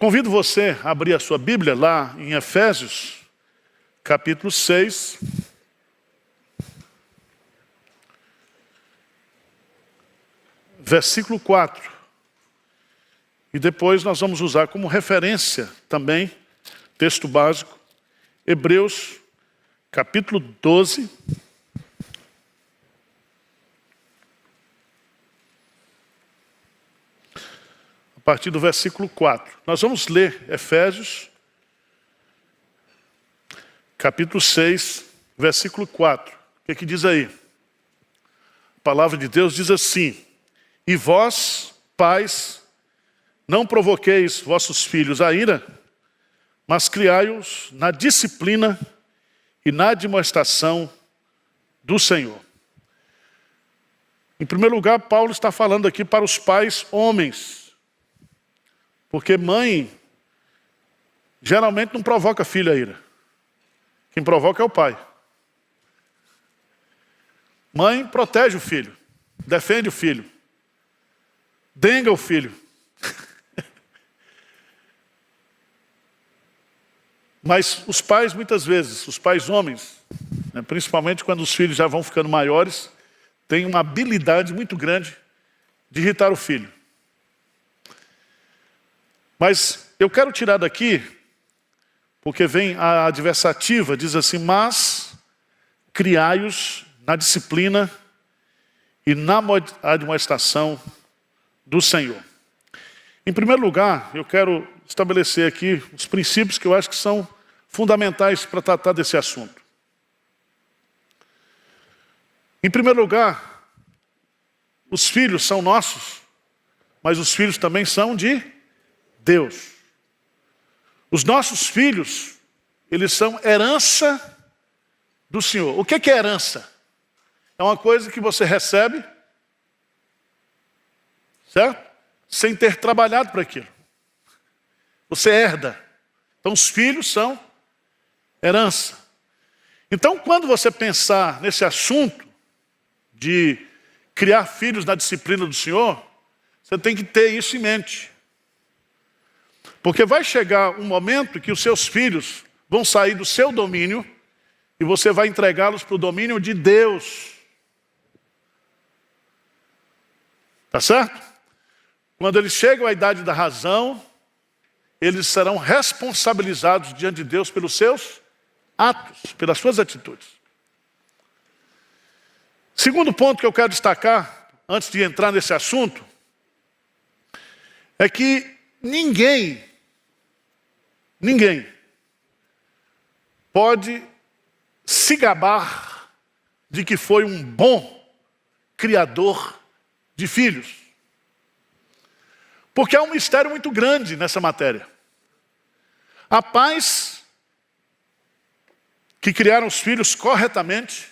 Convido você a abrir a sua Bíblia lá em Efésios, capítulo 6. Versículo 4. E depois nós vamos usar como referência também, texto básico, Hebreus, capítulo 12. A partir do versículo 4. Nós vamos ler Efésios, capítulo 6, versículo 4. O que diz aí? A palavra de Deus diz assim: E vós, pais, não provoqueis vossos filhos à ira, mas criai-os na disciplina e na admoestação do Senhor. Em primeiro lugar, Paulo está falando aqui para os pais homens. Porque mãe geralmente não provoca filho à ira. Quem provoca é o pai. Mãe protege o filho, defende o filho, denga o filho. Mas os pais, muitas vezes, os pais homens, principalmente quando os filhos já vão ficando maiores, têm uma habilidade muito grande de irritar o filho. Mas eu quero tirar daqui, porque vem a adversativa, diz assim: mas criai-os na disciplina e na admoestação do Senhor. Em primeiro lugar, eu quero estabelecer aqui os princípios que eu acho que são fundamentais para tratar desse assunto. Em primeiro lugar, os filhos são nossos, mas os filhos também são de Deus. Os nossos filhos, eles são herança do Senhor. O que é herança? É uma coisa que você recebe, certo? Sem ter trabalhado para aquilo. Você herda. Então os filhos são herança. Então quando você pensar nesse assunto de criar filhos na disciplina do Senhor, você tem que ter isso em mente. Porque vai chegar um momento que os seus filhos vão sair do seu domínio e você vai entregá-los para o domínio de Deus. Tá certo? Quando eles chegam à idade da razão, eles serão responsabilizados diante de Deus pelos seus atos, pelas suas atitudes. Segundo ponto que eu quero destacar, antes de entrar nesse assunto, é que ninguém pode se gabar de que foi um bom criador de filhos. Porque há um mistério muito grande nessa matéria. Há pais que criaram os filhos corretamente,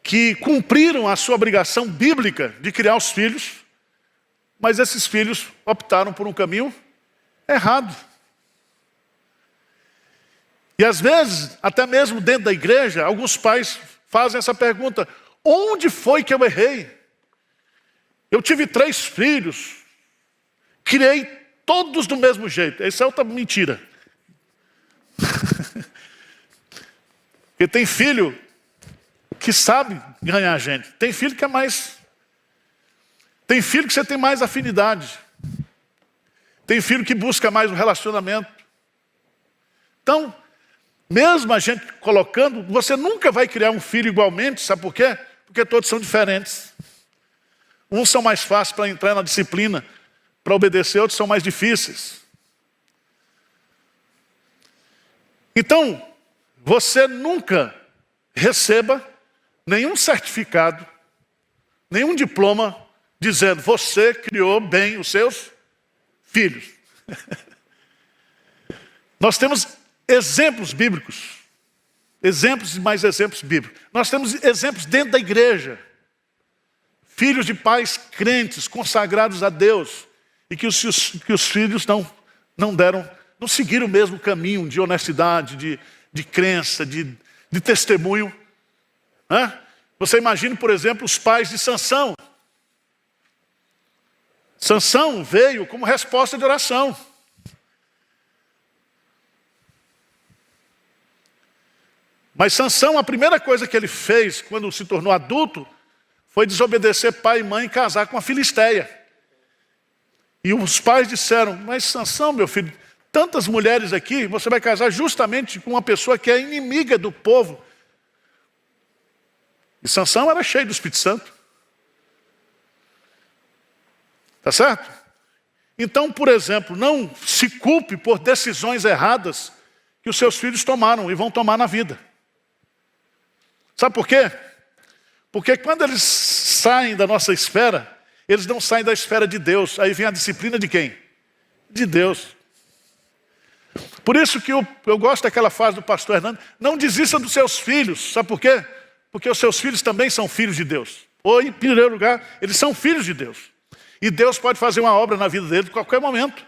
que cumpriram a sua obrigação bíblica de criar os filhos, mas esses filhos optaram por um caminho errado. E às vezes, até mesmo dentro da igreja, alguns pais fazem essa pergunta: onde foi que eu errei? Eu tive 3 filhos, criei todos do mesmo jeito. Isso é outra mentira. Porque tem filho que sabe ganhar a gente. Tem filho que é mais... Tem filho que você tem mais afinidade. Tem filho que busca mais um relacionamento. Então, mesmo a gente colocando, você nunca vai criar um filho igualmente, sabe por quê? Porque todos são diferentes. Uns são mais fáceis para entrar na disciplina, para obedecer, outros são mais difíceis. Então, você nunca receba nenhum certificado, nenhum diploma, dizendo: você criou bem os seus filhos. Nós temos exemplos bíblicos, exemplos e mais exemplos bíblicos. Nós temos exemplos dentro da igreja, filhos de pais crentes, consagrados a Deus, e que os filhos não seguiram o mesmo caminho de honestidade, de crença, de testemunho. Você imagina, por exemplo, os pais de Sansão. Sansão veio como resposta de oração. Mas Sansão, a primeira coisa que ele fez quando se tornou adulto foi desobedecer pai e mãe e casar com a Filisteia. E os pais disseram: mas Sansão, meu filho, tantas mulheres aqui, você vai casar justamente com uma pessoa que é inimiga do povo. E Sansão era cheio do Espírito Santo. Tá certo? Então, por exemplo, não se culpe por decisões erradas que os seus filhos tomaram e vão tomar na vida. Sabe por quê? Porque quando eles saem da nossa esfera, eles não saem da esfera de Deus. Aí vem a disciplina de quem? De Deus. Por isso que eu gosto daquela frase do pastor Hernando: não desista dos seus filhos. Sabe por quê? Porque os seus filhos também são filhos de Deus. Ou, em primeiro lugar, eles são filhos de Deus. E Deus pode fazer uma obra na vida deles a qualquer momento.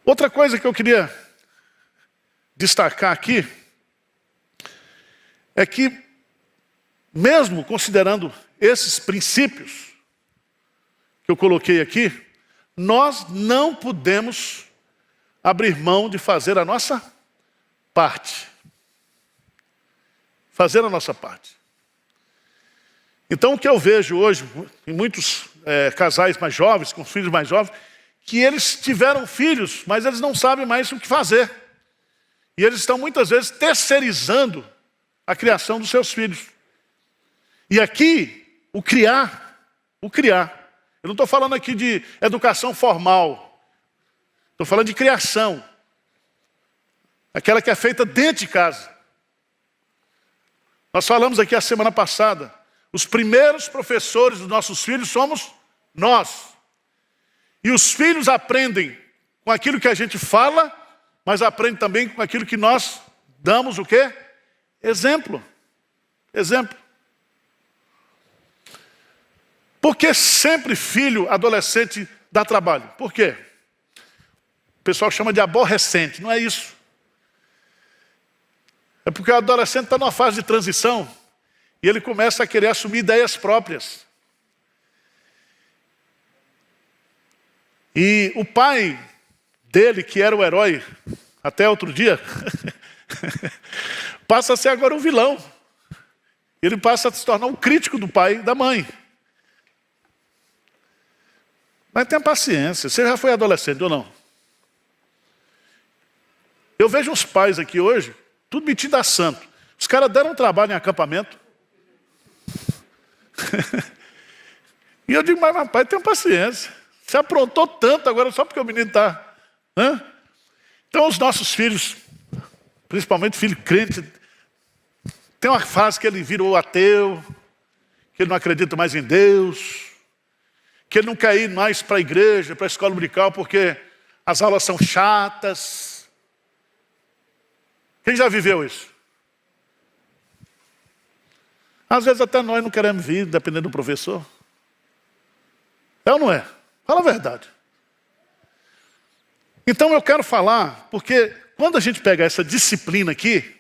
Outra coisa que eu queria destacar aqui é que, mesmo considerando esses princípios que eu coloquei aqui, nós não podemos abrir mão de fazer a nossa parte. Fazer a nossa parte. Então, o que eu vejo hoje em muitos casais mais jovens, com filhos mais jovens, que eles tiveram filhos, mas eles não sabem mais o que fazer. E eles estão muitas vezes terceirizando a criação dos seus filhos. E aqui, o criar. Eu não estou falando aqui de educação formal. Estou falando de criação. Aquela que é feita dentro de casa. Nós falamos aqui a semana passada. Os primeiros professores dos nossos filhos somos nós. E os filhos aprendem com aquilo que a gente fala, mas aprendem também com aquilo que nós damos o quê? Exemplo. Exemplo. Por que sempre filho, adolescente, dá trabalho? Por quê? O pessoal chama de aborrecente, não é isso. É porque o adolescente está numa fase de transição e ele começa a querer assumir ideias próprias. E o pai dele, que era o herói até outro dia, passa a ser agora um vilão. Ele passa a se tornar um crítico do pai e da mãe. Mas tenha paciência, você já foi adolescente ou não? Eu vejo uns pais aqui hoje, tudo metido a santo. Os caras deram um trabalho em acampamento. E eu digo: mas pai, tenha paciência. Você aprontou tanto agora só porque o menino está... Então os nossos filhos, principalmente filho crente, tem uma fase que ele virou ateu, que ele não acredita mais em Deus, que ele não quer ir mais para a igreja, para a escola dominical, porque as aulas são chatas. Quem já viveu isso? Às vezes até nós não queremos vir, dependendo do professor. É ou não é? Fala a verdade. Então eu quero falar, porque quando a gente pega essa disciplina aqui,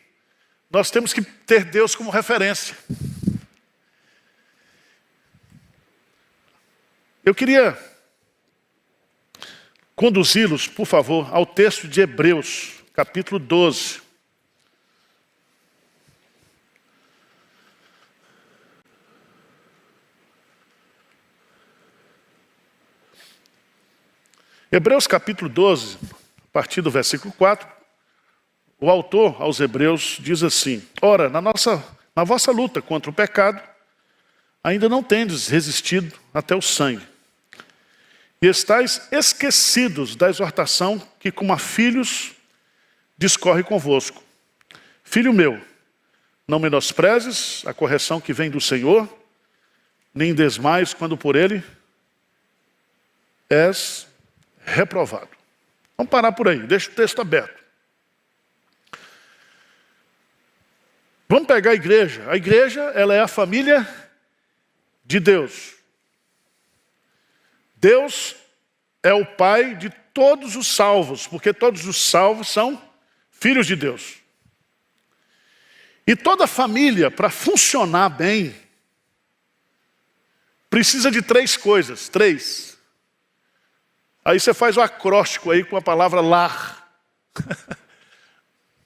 nós temos que ter Deus como referência. Eu queria conduzi-los, por favor, ao texto de Hebreus, capítulo 12. Hebreus capítulo 12, a partir do versículo 4, o autor aos Hebreus diz assim: ora, na vossa luta contra o pecado, ainda não tendes resistido até o sangue. E estáis esquecidos da exortação que, como a filhos, discorre convosco. Filho meu, não menosprezes a correção que vem do Senhor, nem desmaies quando por ele és reprovado. Vamos parar por aí, deixa o texto aberto. Vamos pegar a igreja. A igreja, ela é a família de Deus. Deus é o pai de todos os salvos, porque todos os salvos são filhos de Deus. E toda família, para funcionar bem, precisa de 3 coisas. 3. Aí você faz o acróstico aí com a palavra lar.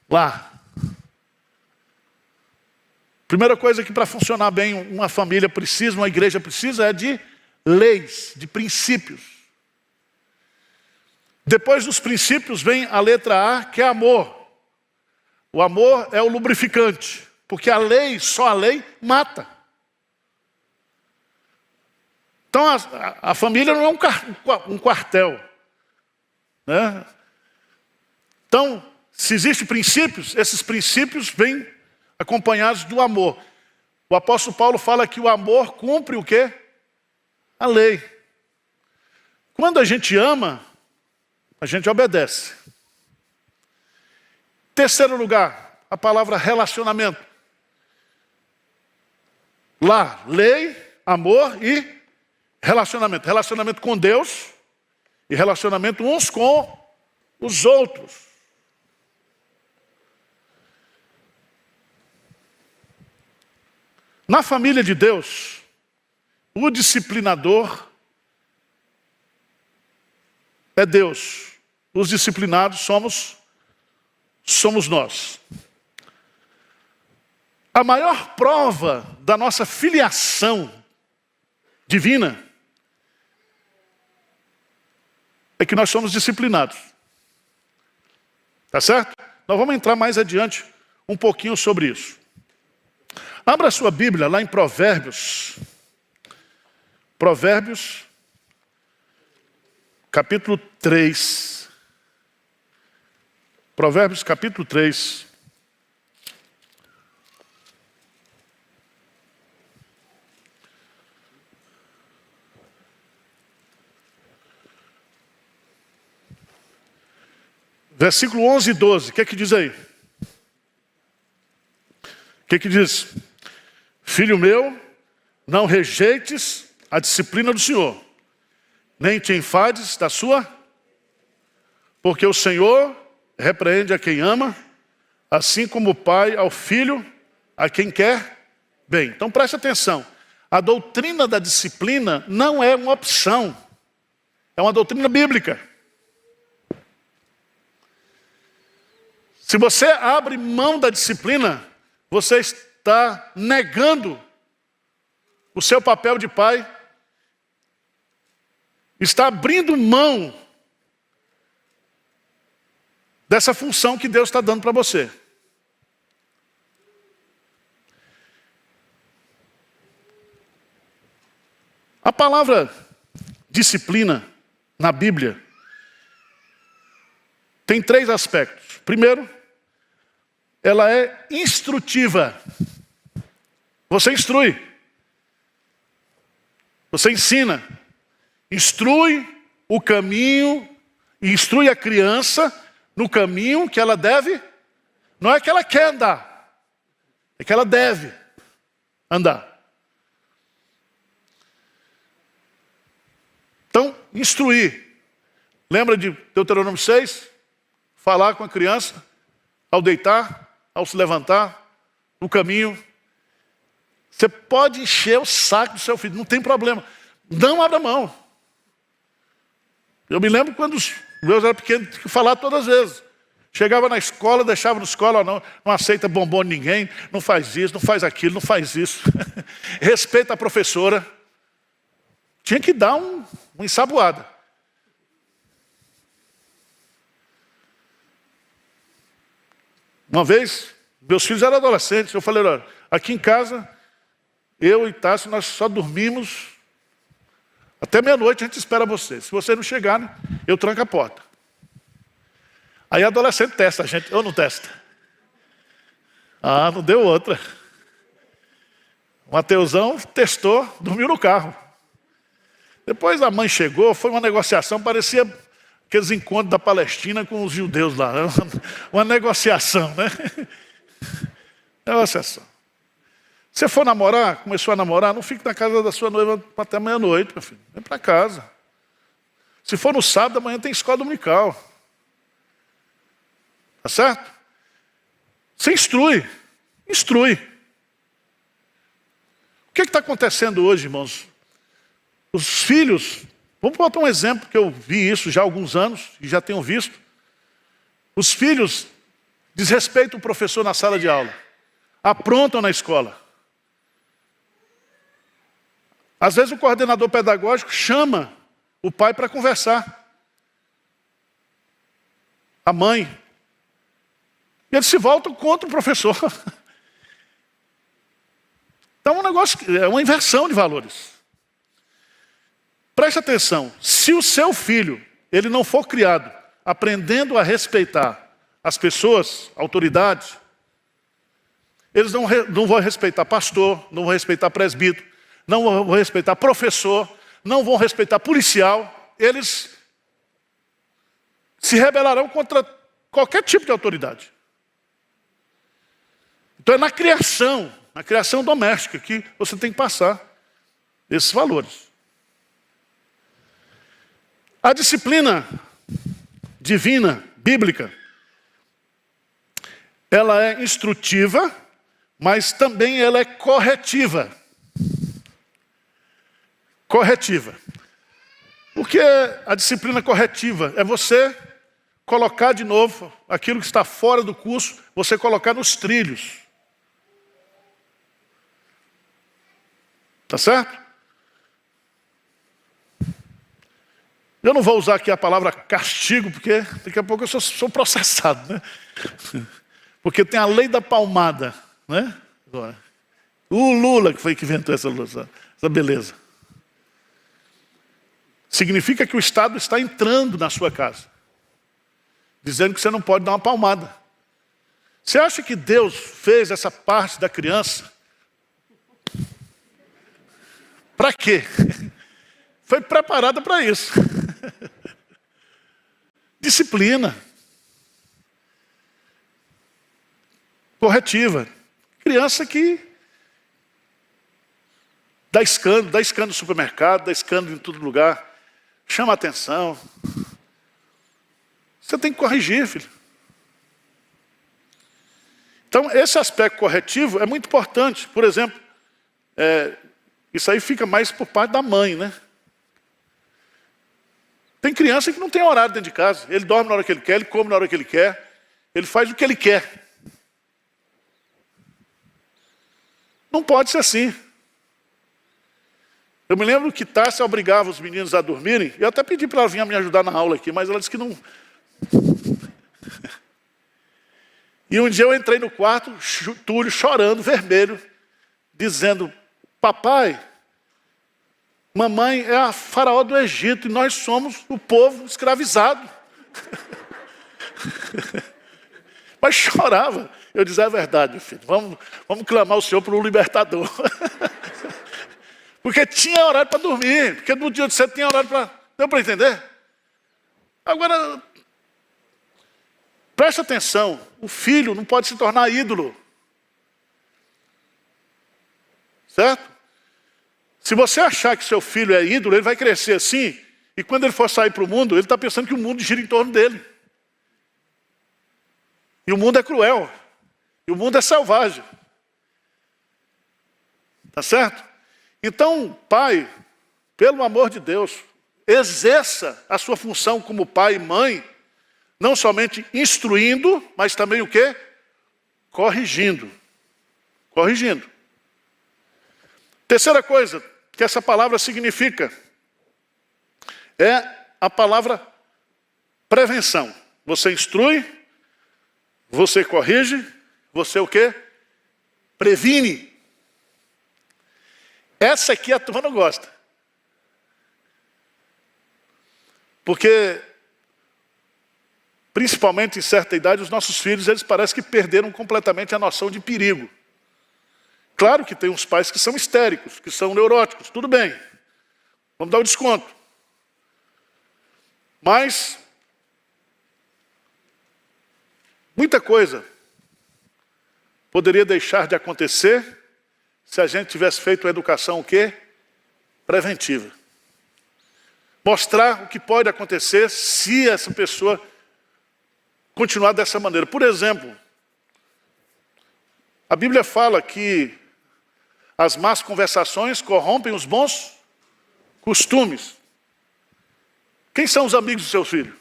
Lá. Primeira coisa que para funcionar bem uma família precisa, uma igreja precisa, é de leis, de princípios. Depois dos princípios vem a letra A, que é amor. O amor é o lubrificante, porque a lei, só a lei, mata. Então a família não é um quartel, né? Então, se existem princípios, esses princípios vêm acompanhados do amor. O apóstolo Paulo fala que o amor cumpre o quê? A lei. Quando a gente ama, a gente obedece. Terceiro lugar, a palavra relacionamento. Lá, lei, amor e relacionamento. Relacionamento com Deus e relacionamento uns com os outros. Na família de Deus, o disciplinador é Deus. Os disciplinados somos nós. A maior prova da nossa filiação divina é que nós somos disciplinados. Tá certo? Nós vamos entrar mais adiante um pouquinho sobre isso. Abra a sua Bíblia lá em Provérbios. Provérbios, capítulo 3. Provérbios, capítulo 3. Versículo 11 e 12. O que é que diz aí? O que é que diz? Filho meu, não rejeites a disciplina do Senhor, nem te enfades da sua, porque o Senhor repreende a quem ama, assim como o pai ao filho, a quem quer bem. Então preste atenção, a doutrina da disciplina não é uma opção, é uma doutrina bíblica. Se você abre mão da disciplina, você está negando o seu papel de pai, está abrindo mão dessa função que Deus está dando para você. A palavra disciplina na Bíblia tem 3 aspectos. Primeiro, ela é instrutiva. Você instrui. Você ensina. Instrui o caminho, instrui a criança no caminho que ela deve. Não é que ela quer andar, é que ela deve andar. Então, instruir. Lembra de Deuteronômio 6? Falar com a criança ao deitar, ao se levantar, no caminho. Você pode encher o saco do seu filho, não tem problema. Não abra mão. Eu me lembro quando os meus eram pequenos, tinha que falar todas as vezes. Chegava na escola, deixava na escola, não aceita bombom de ninguém, não faz isso, não faz aquilo, não faz isso. Respeita a professora. Tinha que dar uma ensaboada. Uma vez, meus filhos eram adolescentes, eu falei, olha, aqui em casa, eu e Tássio, nós só dormimos até meia-noite, a gente espera você. Se você não chegar, né, eu tranco a porta. Aí adolescente testa a gente, ou não testa? Ah, não deu outra. O Mateusão testou, dormiu no carro. Depois a mãe chegou, foi uma negociação, parecia aqueles encontros da Palestina com os judeus lá. Uma negociação, né? Negociação. Se for namorar, começou a namorar, não fique na casa da sua noiva até meia-noite, meu filho. Vem para casa. Se for no sábado, amanhã tem escola dominical. Tá certo? Você instrui. Instrui. O que está acontecendo hoje, irmãos? Os filhos, vamos botar um exemplo que eu vi isso já há alguns anos, e já tenho visto. Os filhos desrespeitam o professor na sala de aula, aprontam na escola. Às vezes o coordenador pedagógico chama o pai para conversar, a mãe, e eles se voltam contra o professor. Então é um negócio, é uma inversão de valores. Preste atenção, se o seu filho, ele não for criado aprendendo a respeitar as pessoas, autoridades, eles não vão respeitar pastor, não vão respeitar presbítero, não vão respeitar professor, não vão respeitar policial, eles se rebelarão contra qualquer tipo de autoridade. Então é na criação doméstica que você tem que passar esses valores. A disciplina divina, bíblica, ela é instrutiva, mas também ela é corretiva. Corretiva. O que é a disciplina corretiva? É você colocar de novo aquilo que está fora do curso, você colocar nos trilhos. Tá certo? Eu não vou usar aqui a palavra castigo, porque daqui a pouco eu sou processado, né? Porque tem a lei da palmada, né? O Lula que foi que inventou essa beleza. Significa que o Estado está entrando na sua casa, dizendo que você não pode dar uma palmada. Você acha que Deus fez essa parte da criança? Para quê? Foi preparada para isso. Disciplina. Corretiva. Criança que dá escândalo no supermercado, dá escândalo em todo lugar, chama a atenção. Você tem que corrigir, filho. Então, esse aspecto corretivo é muito importante. Por exemplo, isso aí fica mais por parte da mãe, né? Tem criança que não tem horário dentro de casa. Ele dorme na hora que ele quer, ele come na hora que ele quer, ele faz o que ele quer. Não pode ser assim. Eu me lembro que Tássia obrigava os meninos a dormirem, eu até pedi para ela vir me ajudar na aula aqui, mas ela disse que não. E um dia eu entrei no quarto, Túlio chorando, vermelho, dizendo: papai, mamãe é a faraó do Egito e nós somos o povo escravizado. Mas chorava. Eu dizia: é verdade, filho, vamos clamar ao Senhor por um libertador. Porque tinha horário para dormir, porque no dia de cedo tinha horário para... Deu para entender? Agora, preste atenção, o filho não pode se tornar ídolo. Certo? Se você achar que seu filho é ídolo, ele vai crescer assim, e quando ele for sair para o mundo, ele está pensando que o mundo gira em torno dele. E o mundo é cruel. E o mundo é selvagem. Tá certo? Então, pai, pelo amor de Deus, exerça a sua função como pai e mãe, não somente instruindo, mas também o quê? Corrigindo. Corrigindo. Terceira coisa que essa palavra significa é a palavra prevenção. Você instrui, você corrige, você o quê? Previne. Essa aqui a turma não gosta. Porque, principalmente em certa idade, os nossos filhos, eles parecem que perderam completamente a noção de perigo. Claro que tem uns pais que são histéricos, que são neuróticos, tudo bem. Vamos dar o desconto. Mas, muita coisa poderia deixar de acontecer se a gente tivesse feito uma educação o quê? Preventiva. Mostrar o que pode acontecer se essa pessoa continuar dessa maneira. Por exemplo, a Bíblia fala que as más conversações corrompem os bons costumes. Quem são os amigos do seu filho?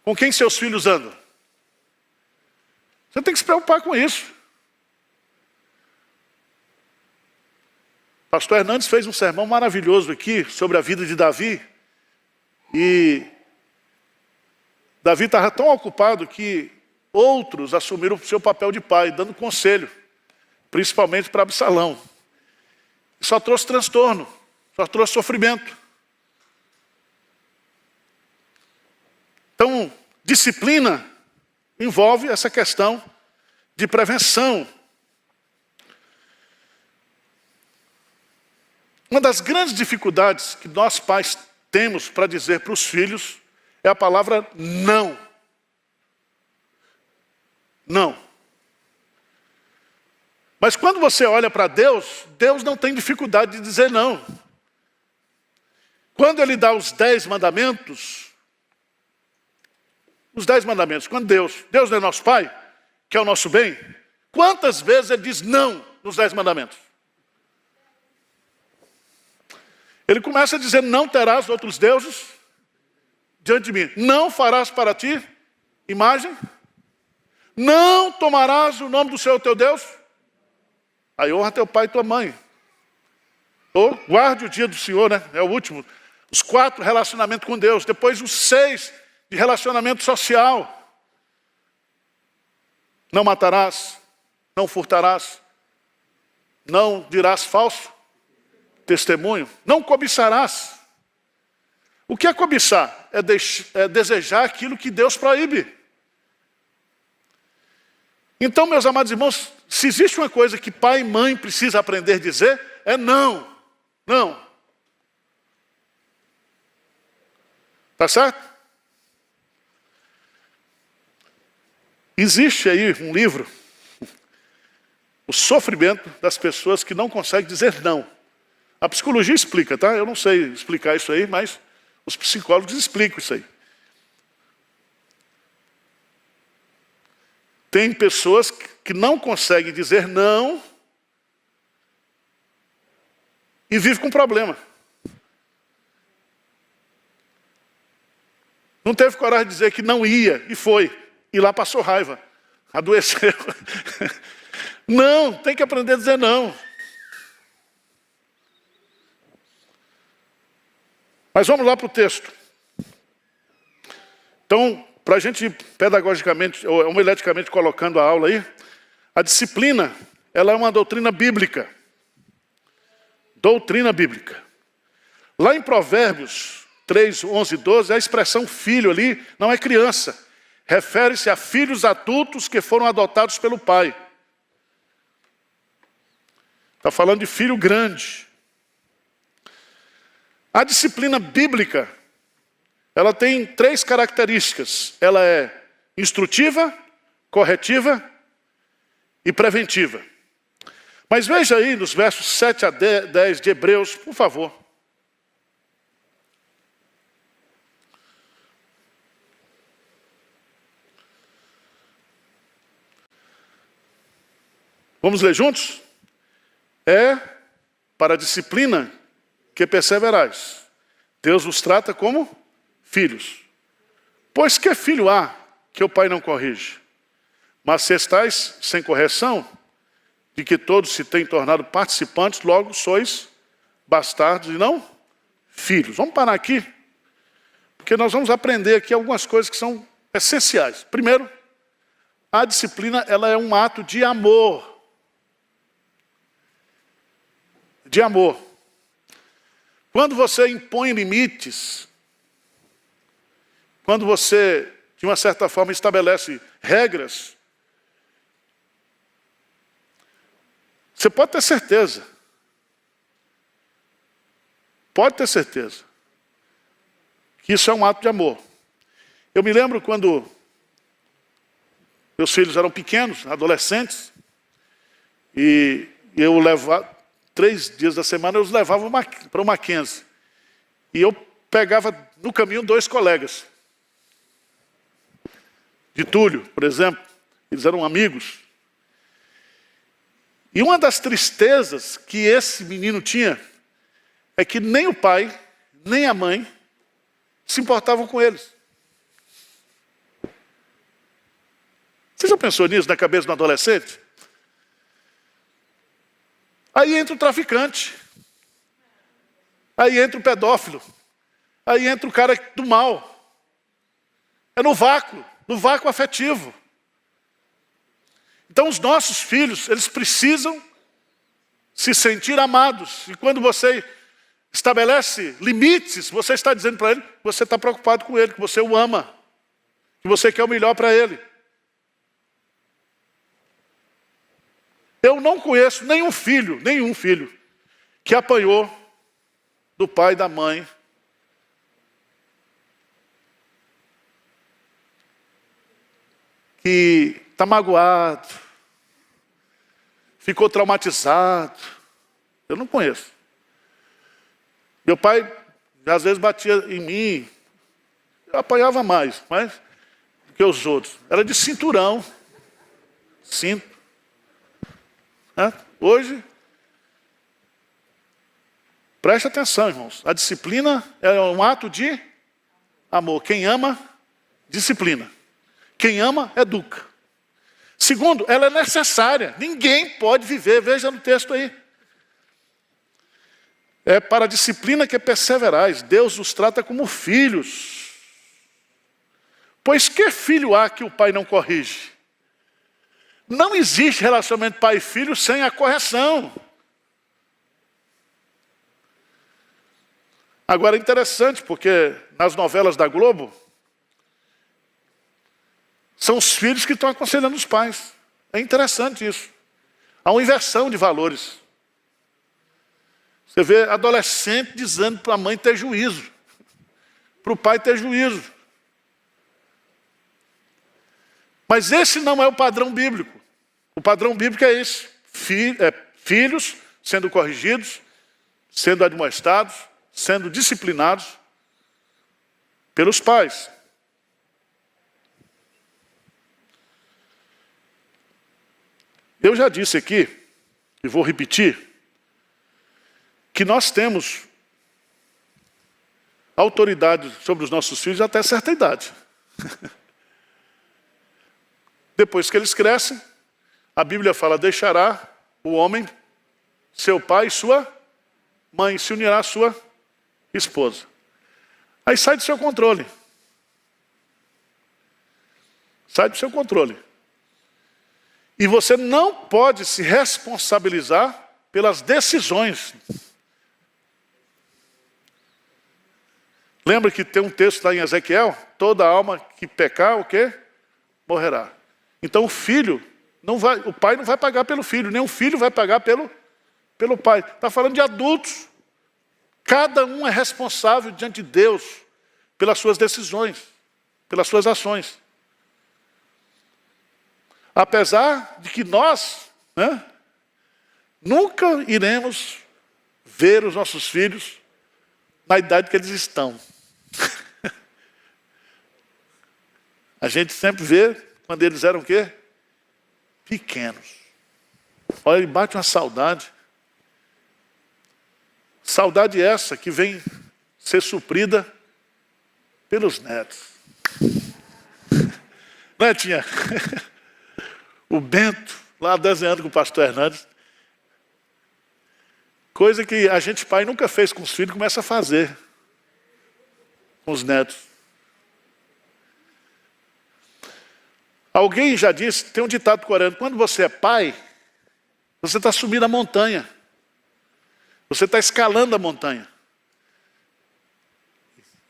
Com quem seus filhos andam? Você tem que se preocupar com isso. Pastor Hernandes fez um sermão maravilhoso aqui sobre a vida de Davi. E Davi estava tão ocupado que outros assumiram o seu papel de pai, dando conselho, principalmente para Absalão. Só trouxe transtorno, só trouxe sofrimento. Então, disciplina envolve essa questão de prevenção. Uma das grandes dificuldades que nós pais temos para dizer para os filhos é a palavra não. Não. Mas quando você olha para Deus, Deus não tem dificuldade de dizer não. Quando Ele dá os 10 mandamentos, quando Deus não é nosso Pai, que é o nosso bem, quantas vezes Ele diz não nos 10 mandamentos? Ele começa a dizer, não terás outros deuses diante de mim. Não farás para ti imagem. Não tomarás o nome do Senhor teu Deus. Aí honra teu pai e tua mãe. Ou guarde o dia do Senhor, né? É o último. Os 4, relacionamento com Deus. Depois os 6, de relacionamento social. Não matarás. Não furtarás. Não dirás falso testemunho. Não cobiçarás. O que é cobiçar? É desejar aquilo que Deus proíbe. Então, meus amados irmãos, se existe uma coisa que pai e mãe precisam aprender a dizer, é não. Não. Tá certo? Existe aí um livro, O Sofrimento das Pessoas que Não Conseguem Dizer Não. A psicologia explica, tá? Eu não sei explicar isso aí, mas os psicólogos explicam isso aí. Tem pessoas que não conseguem dizer não e vivem com problema. Não teve coragem de dizer que não ia e foi. E lá passou raiva. Adoeceu. Não, tem que aprender a dizer não. Mas vamos lá para o texto. Então, para a gente ir pedagogicamente, ou homileticamente colocando a aula aí, a disciplina, ela é uma doutrina bíblica. Doutrina bíblica. Lá em Provérbios 3, 11 e 12, a expressão filho ali não é criança. Refere-se a filhos adultos que foram adotados pelo pai. Está falando de filho grande. A disciplina bíblica, ela tem 3 características. Ela é instrutiva, corretiva e preventiva. Mas veja aí nos versos 7 a 10 de Hebreus, por favor. Vamos ler juntos? É para a disciplina que perseverais. Deus os trata como filhos. Pois que filho há que o pai não corrige? Mas se estáis sem correção, de que todos se têm tornado participantes, logo sois bastardos e não filhos. Vamos parar aqui, porque nós vamos aprender aqui algumas coisas que são essenciais. Primeiro, a disciplina, ela é um ato de amor. De amor. Quando você impõe limites, quando você, de uma certa forma, estabelece regras, você pode ter certeza, que isso é um ato de amor. Eu me lembro quando meus filhos eram pequenos, adolescentes, e eu levava, 3 dias da semana, eu os levava para o Mackenzie. E eu pegava no caminho 2 colegas. De Túlio, por exemplo. Eles eram amigos. E uma das tristezas que esse menino tinha é que nem o pai, nem a mãe se importavam com eles. Você já pensou nisso na cabeça de um adolescente? Aí entra o traficante. Aí entra o pedófilo. Aí entra o cara do mal. É no vácuo afetivo. Então os nossos filhos, eles precisam se sentir amados. E quando você estabelece limites, você está dizendo para ele que você está preocupado com ele, que você o ama, que você quer o melhor para ele. Eu não conheço nenhum filho que apanhou do pai e da mãe que está magoado, ficou traumatizado. Eu não conheço. Meu pai, às vezes, batia em mim. Eu apanhava mais do que os outros. Era de cinturão. Cinto. Hoje, preste atenção, irmãos. A disciplina é um ato de amor. Quem ama, disciplina. Quem ama, educa. Segundo, ela é necessária. Ninguém pode viver, veja no texto aí. É para a disciplina que perseverais. Deus nos trata como filhos. Pois que filho há que o pai não corrige? Não existe relacionamento pai e filho sem a correção. Agora é interessante, porque nas novelas da Globo, são os filhos que estão aconselhando os pais. É interessante isso. Há uma inversão de valores. Você vê adolescente dizendo para a mãe ter juízo, para o pai ter juízo. Mas esse não é o padrão bíblico. O padrão bíblico é esse. Filhos sendo corrigidos, sendo admoestados, sendo disciplinados pelos pais. Eu já disse aqui, e vou repetir, que nós temos autoridade sobre os nossos filhos até certa idade. Depois que eles crescem, a Bíblia fala, deixará o homem, seu pai e sua mãe, se unirá à sua esposa. Aí sai do seu controle. Sai do seu controle. E você não pode se responsabilizar pelas decisões. Lembra que tem um texto lá em Ezequiel? Toda alma que pecar, o quê? Morrerá. Então o pai não vai pagar pelo filho, nem o filho vai pagar pelo pai. Está falando de adultos. Cada um é responsável diante de Deus pelas suas decisões, pelas suas ações. Apesar de que nós, nunca iremos ver os nossos filhos na idade que eles estão. A gente sempre vê quando eles eram o quê? Pequenos. Olha, ele bate uma saudade. Saudade essa que vem ser suprida pelos netos. Não é, Tinha? O Bento, lá desenhando com o pastor Hernandes. Coisa que a gente, pai, nunca fez com os filhos, começa a fazer com os netos. Alguém já disse, tem um ditado coreano, quando você é pai, você está subindo a montanha. Você está escalando a montanha.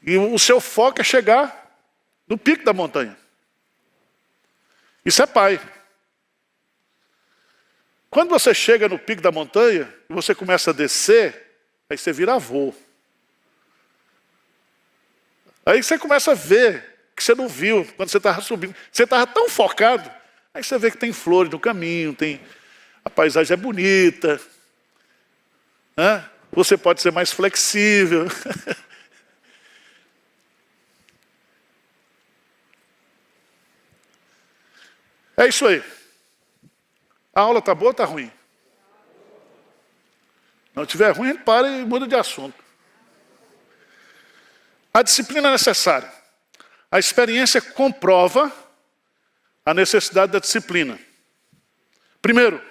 E o seu foco é chegar no pico da montanha. Isso é pai. Quando você chega no pico da montanha, e você começa a descer, aí você vira avô. Aí você começa a ver que você não viu quando você estava subindo. Você estava tão focado, aí você vê que tem flores no caminho, a paisagem é bonita. Você pode ser mais flexível. É isso aí. A aula está boa ou está ruim? Não estiver ruim, a gente para e muda de assunto. A disciplina é necessária. A experiência comprova a necessidade da disciplina. Primeiro,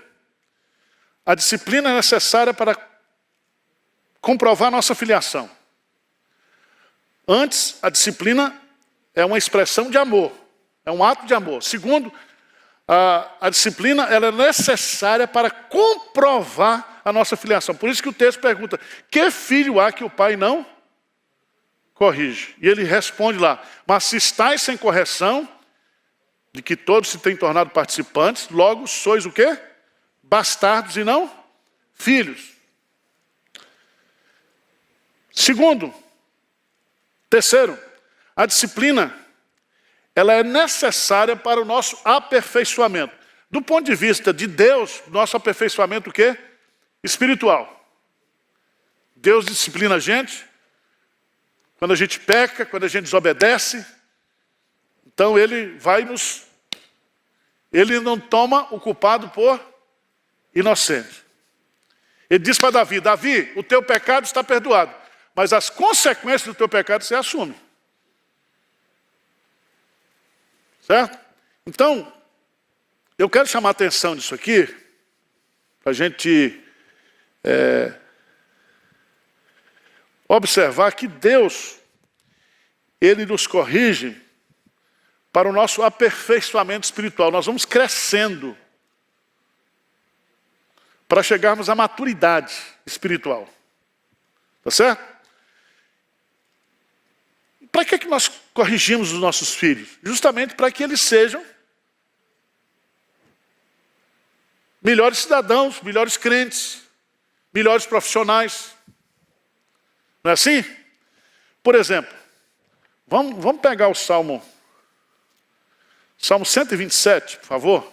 a disciplina é necessária para comprovar nossa filiação. Antes, a disciplina é uma expressão de amor, é um ato de amor. Segundo, a disciplina ela é necessária para comprovar a nossa filiação. Por isso que o texto pergunta, que filho há que o pai não corrige? E ele responde lá, mas se estáis sem correção, de que todos se têm tornado participantes, logo sois o quê? Bastardos e não filhos. Terceiro, a disciplina, ela é necessária para o nosso aperfeiçoamento. Do ponto de vista de Deus, nosso aperfeiçoamento o quê? Espiritual. Deus disciplina a gente, quando a gente peca, quando a gente desobedece, então Ele não toma o culpado por inocente. Ele diz para Davi, Davi, o teu pecado está perdoado, mas as consequências do teu pecado você assume. Certo? Então, eu quero chamar a atenção disso aqui, para a gente observar que Deus, Ele nos corrige para o nosso aperfeiçoamento espiritual. Nós vamos crescendo para chegarmos à maturidade espiritual. Tá certo? Para que nós corrigimos os nossos filhos? Justamente para que eles sejam melhores cidadãos, melhores crentes, melhores profissionais. Não é assim? Por exemplo, vamos pegar o Salmo 127, por favor.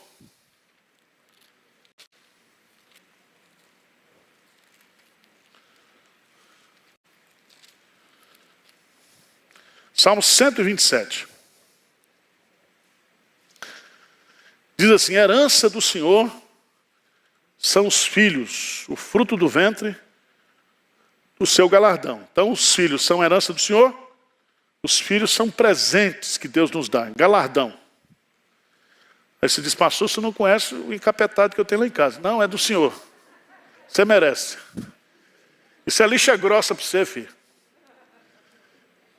Salmo 127. Diz assim, herança do Senhor são os filhos, o fruto do ventre, o seu galardão. Então os filhos são herança do Senhor, os filhos são presentes que Deus nos dá, galardão. Aí você diz, pastor, você não conhece o encapetado que eu tenho lá em casa. Não, é do Senhor. Você merece. Isso é lixa grossa para você, filho.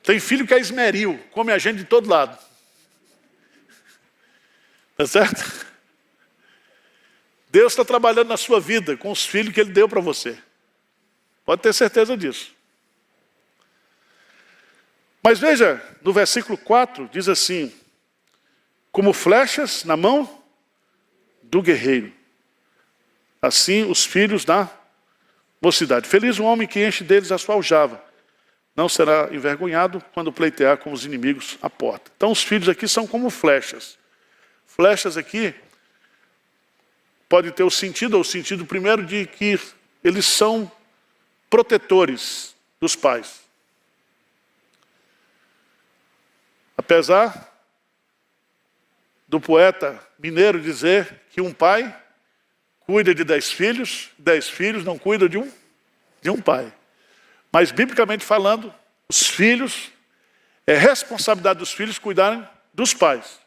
Tem filho que é esmeril, come a gente de todo lado. Tá certo? Deus está trabalhando na sua vida com os filhos que Ele deu para você. Pode ter certeza disso. Mas veja, no versículo 4, diz assim, como flechas na mão do guerreiro, assim os filhos da mocidade. Feliz o homem que enche deles a sua aljava. Não será envergonhado quando pleitear com os inimigos à porta. Então os filhos aqui são como flechas. Flechas aqui pode ter o sentido primeiro de que eles são protetores dos pais. Apesar do poeta mineiro dizer que um pai cuida de 10 filhos, 10 filhos não cuidam de um pai. Mas, biblicamente falando, os filhos, é responsabilidade dos filhos cuidarem dos pais.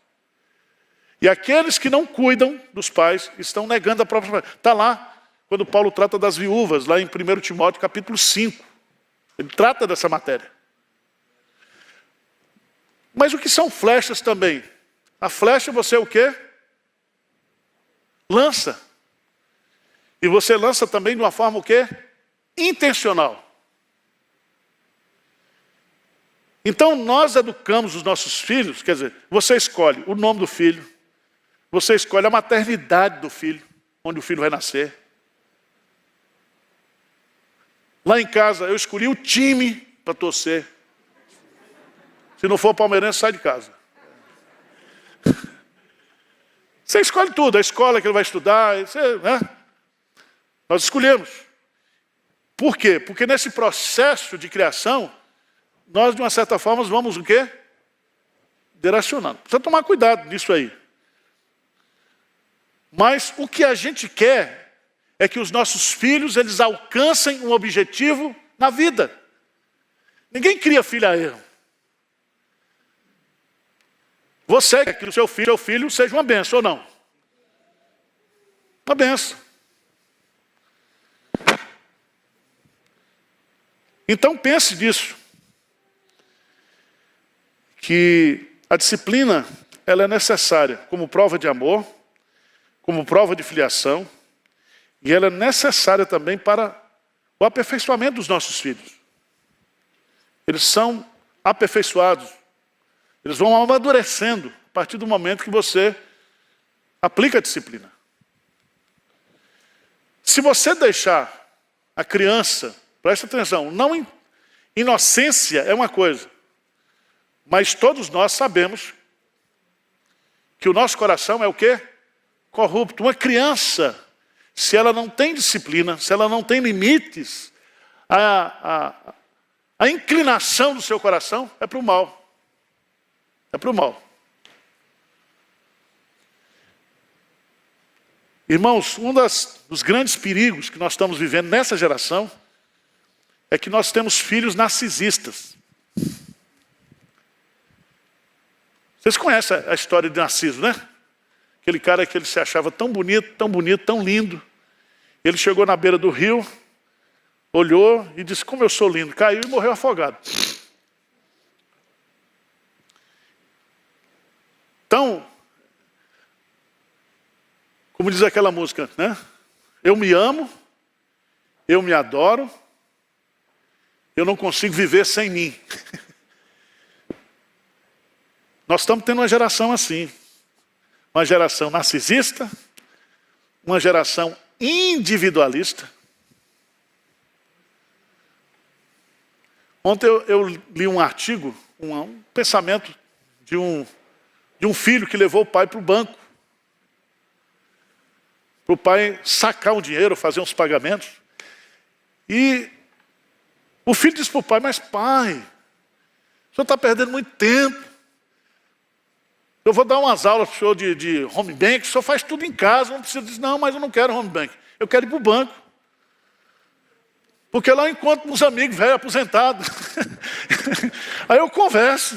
E aqueles que não cuidam dos pais estão negando a própria família. Está lá, quando Paulo trata das viúvas, lá em 1 Timóteo capítulo 5. Ele trata dessa matéria. Mas o que são flechas também? A flecha você o quê? Lança. E você lança também de uma forma o quê? Intencional. Então nós educamos os nossos filhos, quer dizer, você escolhe o nome do filho, você escolhe a maternidade do filho, onde o filho vai nascer. Lá em casa eu escolhi o time para torcer. Se não for palmeirense, sai de casa. Você escolhe tudo, a escola que ele vai estudar, né? Nós escolhemos. Por quê? Porque nesse processo de criação, nós de uma certa forma vamos o quê? Direcionando. Precisa tomar cuidado nisso aí. Mas o que a gente quer é que os nossos filhos eles alcancem um objetivo na vida. Ninguém cria filho a erro. Você quer que o seu filho seja uma bênção ou não? Uma bênção. Então pense nisso. Que a disciplina, ela é necessária como prova de amor, como prova de filiação, e ela é necessária também para o aperfeiçoamento dos nossos filhos. Eles são aperfeiçoados, eles vão amadurecendo a partir do momento que você aplica a disciplina. Se você deixar a criança, presta atenção, inocência é uma coisa, mas todos nós sabemos que o nosso coração é o quê? Corrupto. Uma criança, se ela não tem disciplina, se ela não tem limites, a inclinação do seu coração é para o mal. É para o mal. Irmãos, dos grandes perigos que nós estamos vivendo nessa geração é que nós temos filhos narcisistas. Vocês conhecem a história de Narciso, né? Aquele cara que ele se achava tão bonito, tão lindo. Ele chegou na beira do rio, olhou e disse, como eu sou lindo, caiu e morreu afogado. Então, como diz aquela música, né? Eu me amo, eu me adoro, eu não consigo viver sem mim. Nós estamos tendo uma geração assim. Uma geração narcisista, uma geração individualista. Ontem eu li um artigo, um pensamento de um filho que levou o pai para o banco. Para o pai sacar um dinheiro, fazer uns pagamentos. E o filho disse para o pai, mas pai, o senhor está perdendo muito tempo. Eu vou dar umas aulas para o senhor de home bank, o senhor faz tudo em casa, não precisa dizer, não, mas eu não quero home bank, eu quero ir para o banco. Porque lá eu encontro uns amigos velhos aposentados. Aí eu converso.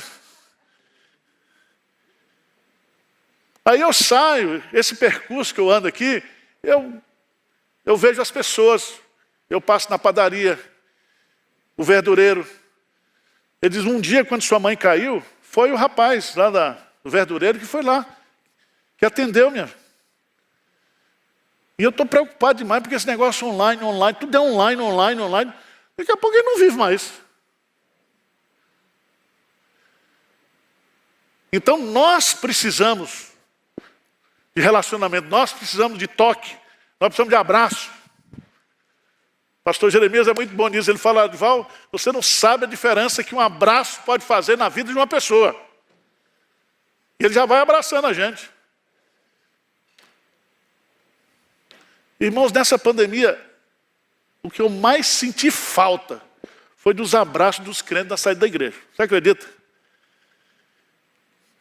Aí eu saio, esse percurso que eu ando aqui, eu vejo as pessoas. Eu passo na padaria, o verdureiro. Ele diz, um dia quando sua mãe caiu, foi o rapaz lá do verdureiro que foi lá, que atendeu minha. E eu estou preocupado demais, porque esse negócio online, tudo é online. Daqui a pouco ele não vive mais. Então nós precisamos de relacionamento, nós precisamos de toque, nós precisamos de abraço. O pastor Jeremias é muito bom nisso, ele fala, Val, você não sabe a diferença que um abraço pode fazer na vida de uma pessoa. E ele já vai abraçando a gente. Irmãos, nessa pandemia, o que eu mais senti falta foi dos abraços dos crentes da saída da igreja. Você acredita?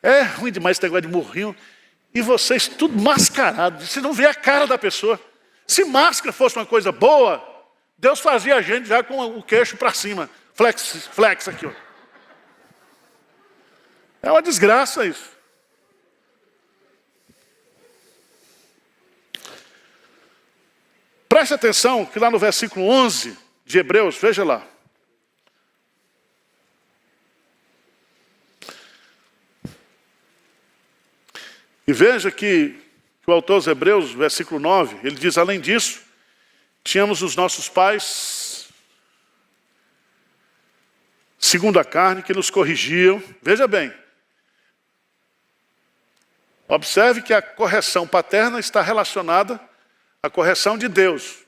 É ruim demais esse negócio de morrinho. E vocês tudo mascarado. Você não vê a cara da pessoa. Se máscara fosse uma coisa boa, Deus fazia a gente já com o queixo para cima. Flex aqui, ó. É uma desgraça isso. Preste atenção que lá no versículo 11 de Hebreus, veja lá. E veja que o autor aos Hebreus, versículo 9, ele diz, além disso, tínhamos os nossos pais, segundo a carne, que nos corrigiam. Veja bem, observe que a correção paterna está relacionada à correção de Deus.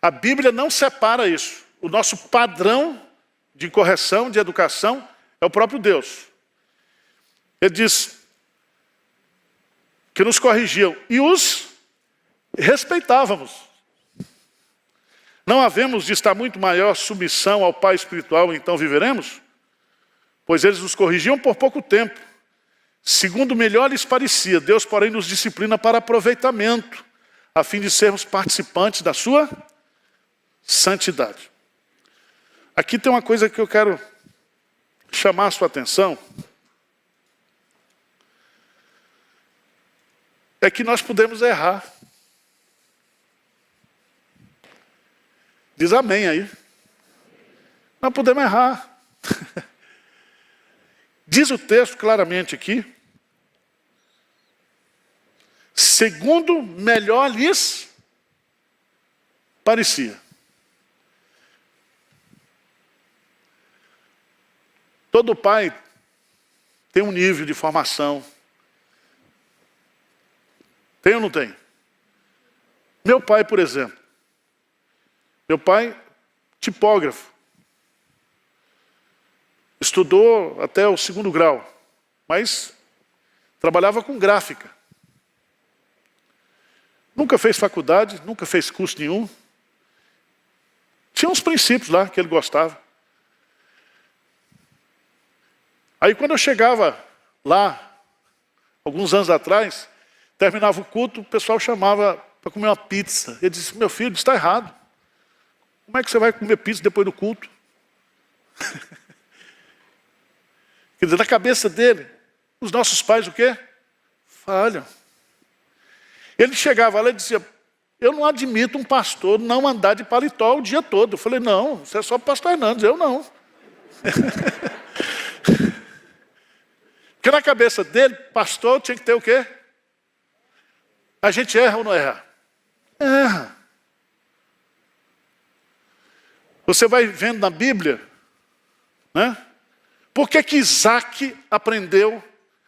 A Bíblia não separa isso. O nosso padrão de correção, de educação, é o próprio Deus. Ele diz que nos corrigiam e os respeitávamos. Não havemos de estar muito maior submissão ao Pai espiritual, então viveremos? Pois eles nos corrigiam por pouco tempo, segundo melhor lhes parecia. Deus, porém, nos disciplina para aproveitamento, a fim de sermos participantes da sua santidade. Aqui tem uma coisa que eu quero chamar a sua atenção. é que nós podemos errar. Diz amém aí. Nós podemos errar. Diz o texto claramente aqui. Segundo melhor lhes parecia. Todo pai tem um nível de formação. Tem ou não tem? Meu pai, por exemplo. Meu pai, tipógrafo. Estudou até o 2º grau, mas trabalhava com gráfica. Nunca fez faculdade, nunca fez curso nenhum. Tinha uns princípios lá que ele gostava. Aí quando eu chegava lá, alguns anos atrás, terminava o culto, o pessoal chamava para comer uma pizza. Ele disse, meu filho, isso está errado. Como é que você vai comer pizza depois do culto? Quer dizer, na cabeça dele, os nossos pais o quê? Falham. Ele chegava lá e dizia, eu não admito um pastor não andar de paletó o dia todo. Eu falei, não, você é só o pastor Hernandes, eu não. Porque na cabeça dele, pastor tinha que ter o quê? A gente erra ou não erra? Erra. Você vai vendo na Bíblia, né? Por que que Isaac aprendeu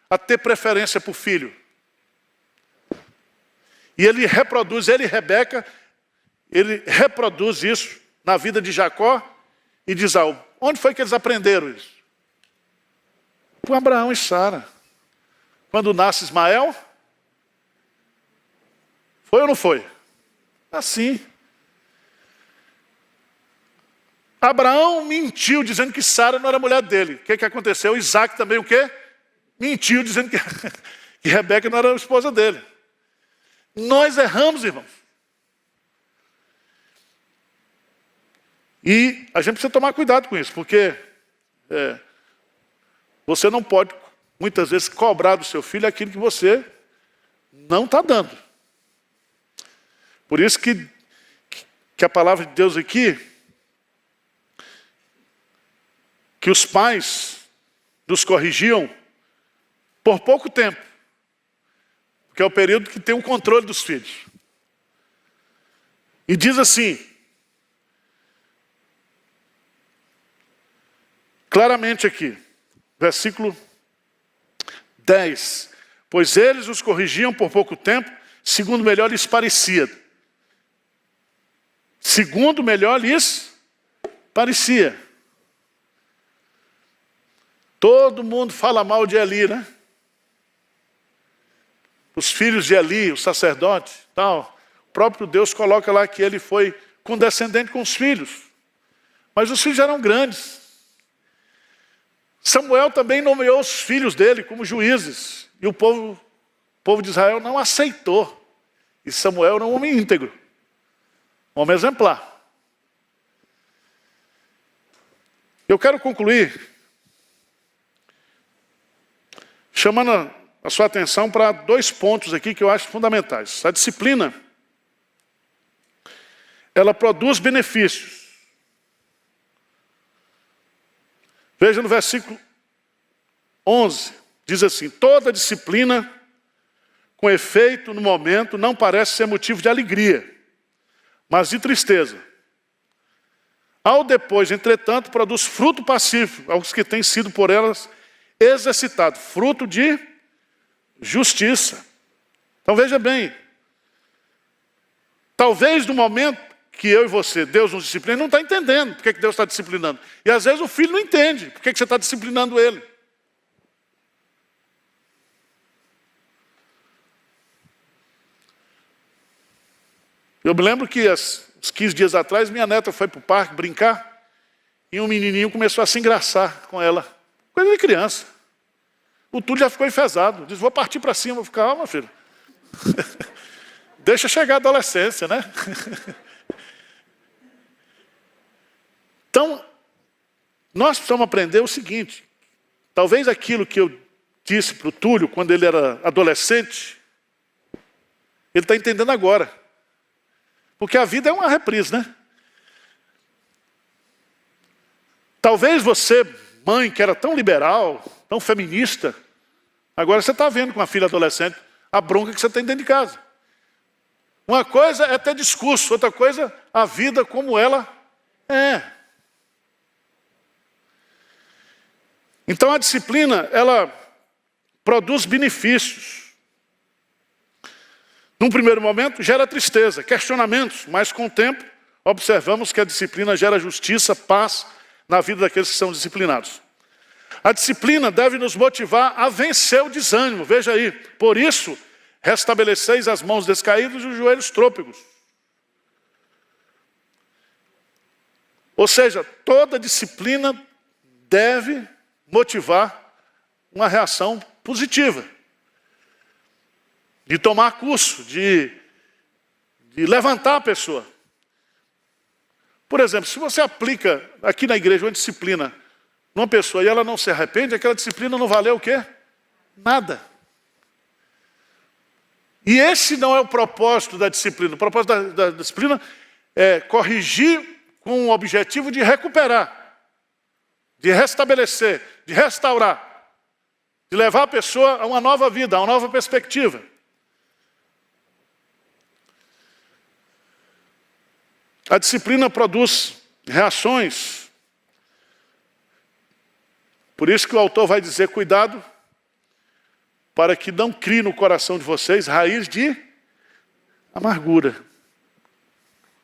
a ter preferência por filho? E ele reproduz, ele e Rebeca, ele reproduz isso na vida de Jacó e de Esaú. Onde foi que eles aprenderam isso? Com Abraão e Sara. Quando nasce Ismael, foi ou não foi? Assim. Abraão mentiu dizendo que Sara não era mulher dele. O que aconteceu? Isaac também o quê? Mentiu dizendo que Rebeca não era a esposa dele. Nós erramos, irmãos. E a gente precisa tomar cuidado com isso, porque você não pode, muitas vezes, cobrar do seu filho aquilo que você não está dando. Por isso que a palavra de Deus aqui, que os pais nos corrigiam por pouco tempo, que é o período que tem o controle dos filhos. E diz assim, claramente aqui, versículo 10. Pois eles os corrigiam por pouco tempo, segundo melhor lhes parecia. Segundo melhor lhes parecia. Todo mundo fala mal de Eli, né? Os filhos de Eli, o sacerdote, tal. O próprio Deus coloca lá que ele foi condescendente com os filhos. Mas os filhos eram grandes. Samuel também nomeou os filhos dele como juízes. E o povo de Israel não aceitou. E Samuel era um homem íntegro. Um homem exemplar. Eu quero concluir chamando a sua atenção para 2 pontos aqui que eu acho fundamentais. A disciplina, ela produz benefícios. Veja no versículo 11, diz assim, toda disciplina com efeito no momento não parece ser motivo de alegria, mas de tristeza. Ao depois, entretanto, produz fruto pacífico aos que têm sido por elas exercitados, fruto de justiça. Então veja bem, talvez no momento que eu e você, Deus nos disciplina, não está entendendo por que Deus está disciplinando. E às vezes o filho não entende por que você está disciplinando ele. Eu me lembro que uns 15 dias atrás, minha neta foi para o parque brincar e um menininho começou a se engraçar com ela. Coisa de criança. O Túlio já ficou enfesado. Diz, vou partir para cima. Vou ficar, calma, filho. Deixa chegar a adolescência, né? Então, nós precisamos aprender o seguinte. Talvez aquilo que eu disse para o Túlio, quando ele era adolescente, Ele está entendendo agora. Porque a vida é uma reprise, né? Talvez você, mãe, que era tão liberal, tão feminista, agora você está vendo com a filha adolescente a bronca que você tem dentro de casa. Uma coisa é ter discurso, outra coisa a vida como ela é. Então a disciplina, ela produz benefícios. Num primeiro momento, gera tristeza, questionamentos, mas com o tempo, observamos que a disciplina gera justiça, paz na vida daqueles que são disciplinados. A disciplina deve nos motivar a vencer o desânimo. Veja aí, por isso, restabeleceis as mãos descaídas e os joelhos trôpegos. Ou seja, toda disciplina deve motivar uma reação positiva. De tomar curso, de levantar a pessoa. Por exemplo, se você aplica aqui na igreja uma disciplina numa pessoa e ela não se arrepende, aquela disciplina não valeu o quê? Nada. E esse não é o propósito da disciplina. O propósito da disciplina é corrigir com o objetivo de recuperar, de restabelecer, de restaurar, de levar a pessoa a uma nova vida, a uma nova perspectiva. A disciplina produz reações. Por isso que o autor vai dizer, cuidado, para que não crie no coração de vocês raiz de amargura.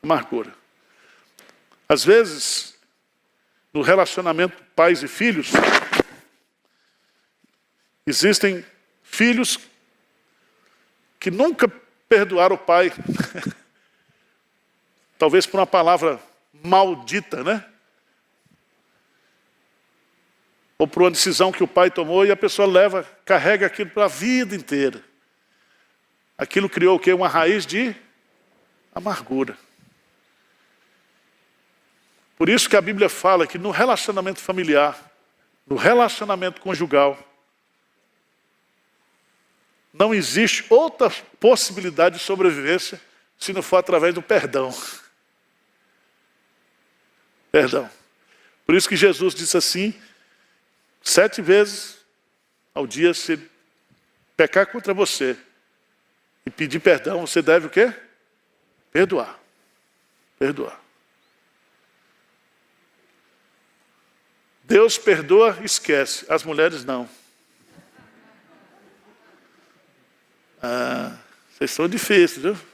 Amargura. Às vezes, no relacionamento pais e filhos, existem filhos que nunca perdoaram o pai. Talvez por uma palavra maldita, né? Ou por uma decisão que o pai tomou e a pessoa carrega aquilo para a vida inteira. Aquilo criou o quê? Uma raiz de amargura. Por isso que a Bíblia fala que no relacionamento familiar, no relacionamento conjugal, não existe outra possibilidade de sobrevivência se não for através do perdão. Perdão. Por isso que Jesus disse assim, 7 vezes ao dia, se pecar contra você e pedir perdão, você deve o quê? Perdoar. Perdoar. Deus perdoa, esquece. As mulheres não. Vocês são difíceis, viu?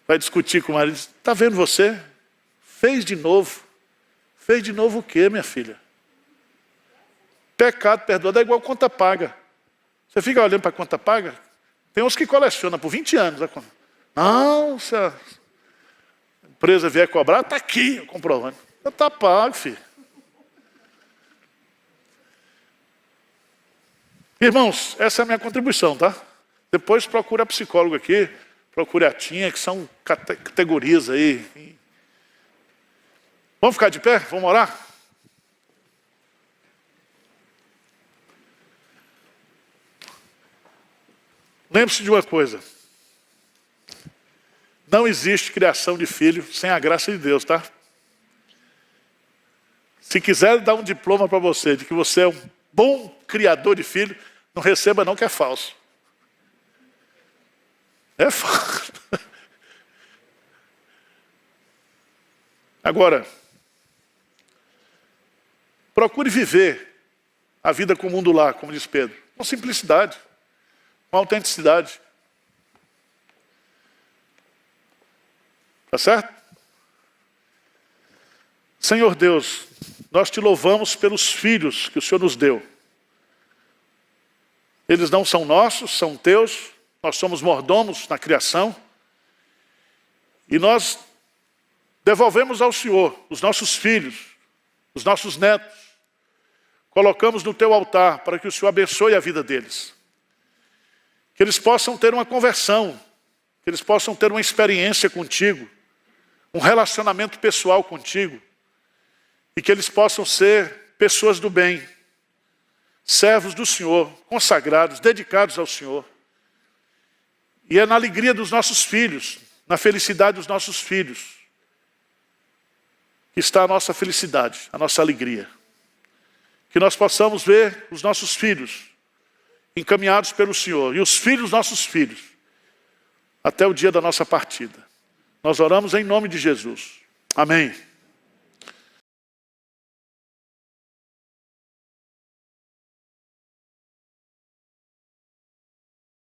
Vai discutir com o marido, está vendo você? Fez de novo. Fez de novo o quê, minha filha? Pecado perdoado é igual conta paga. Você fica olhando para a conta paga? Tem uns que colecionam por 20 anos a conta. Não, se a empresa vier cobrar, está aqui o comprovante. Está pago, filho. Irmãos, essa é a minha contribuição, tá? Depois procura a psicóloga aqui, procure a Tinha, que são categorias aí. Vamos ficar de pé? Vamos orar? Lembre-se de uma coisa. Não existe criação de filho sem a graça de Deus, tá? Se quiser dar um diploma para você de que você é um bom criador de filho, não receba não, que é falso. É falso. Agora, procure viver a vida como um do lar, como diz Pedro, com simplicidade, com autenticidade. Tá certo? Senhor Deus, nós te louvamos pelos filhos que o Senhor nos deu. Eles não são nossos, são teus. Nós somos mordomos na criação. E nós devolvemos ao Senhor os nossos filhos, os nossos netos. Colocamos no teu altar para que o Senhor abençoe a vida deles. Que eles possam ter uma conversão, que eles possam ter uma experiência contigo, um relacionamento pessoal contigo, e que eles possam ser pessoas do bem, servos do Senhor, consagrados, dedicados ao Senhor. E é na alegria dos nossos filhos, na felicidade dos nossos filhos, que está a nossa felicidade, a nossa alegria. Que nós possamos ver os nossos filhos encaminhados pelo Senhor, e os filhos dos nossos filhos, até o dia da nossa partida. Nós oramos em nome de Jesus. Amém.